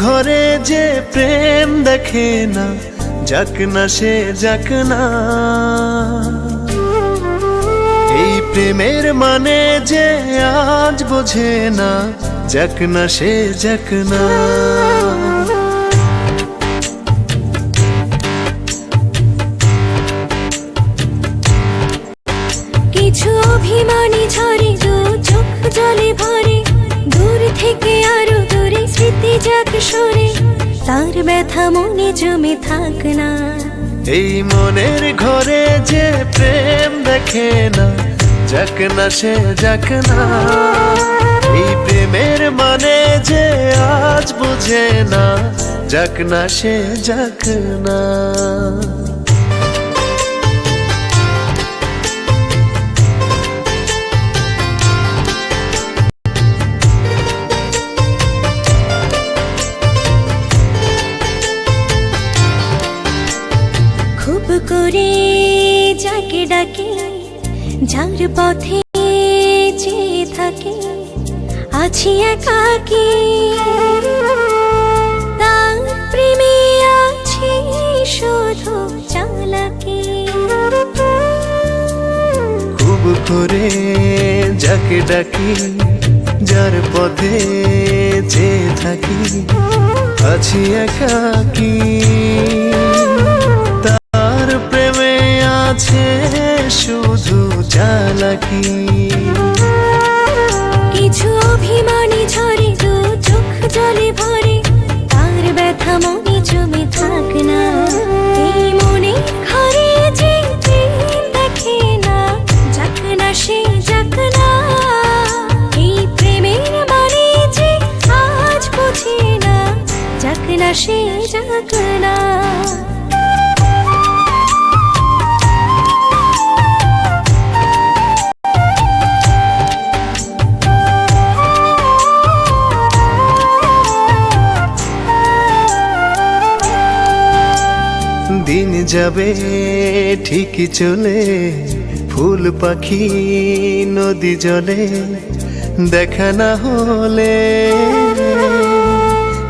ঘরে যে প্রেম দেখে না, যাক না সে যাক না। এই প্রেমের মানে যে আজ বোঝে না, যাক না সে যাক না। কিছু অভিমানী ঝরে দু চোখ জলে ভরে, দূর থেকে আরো দূরে স্মৃতি যাক সরে, তার ব্যথা মনে জমে থাক না। এই মনের ঘরে যে প্রেম দেখে না, যাক না সে যাক না। এই প্রেমের মানে যে আজ বুঝে না, যাক না সে যাক না। খুব করে যাকে ডাকে, যার পথে চেয়ে থাকে, আছি একাকী, তার প্রেমে আছে শুধু চালাকি। খুব করে যাকে ডাকি, যার পথে চেয়ে থাকি, আছি একাকী, তার প্রেমে আছে শুধু চালাকি। কিছু অভিমানী ঝরে দু চোখ জলে ভরে, তার ব্যথা মনে জমে থাক না। এই মনে ঘরে যে প্রেম দেখে না, যাক না সে যাক না। এই প্রেমের মানে যে আজ বোঝে না, যাক না সে যাক না। দিন যাবে ঠিকই চলে, ফুল পাখি নদী জলে, দেখা না হলে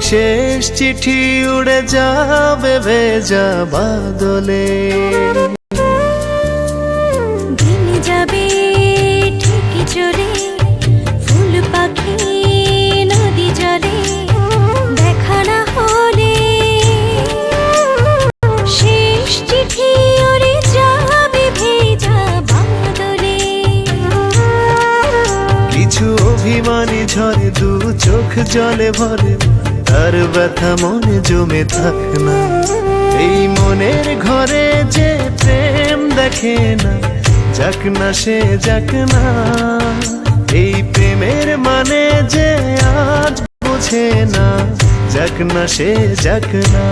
শেষ চিঠি উড়ে যাবে ভেজা বাদলে। দিন যাবে ঠিকই চলে, ফুল পাখি নদী জলে, দেখা না হলে শেষ চিঠি উড়ে যাবে ভেজা বাদলে। কিছু অভিমানী ঝরে দু চোখ জলে ভরে, তার ব্যথা মনে জমে থাক না। এই মনের ঘরে যে প্রেম দেখে না, যাক না সে যাক না। এই প্রেমের মানে যে আজ বোঝে না, যাক না সে যাক না।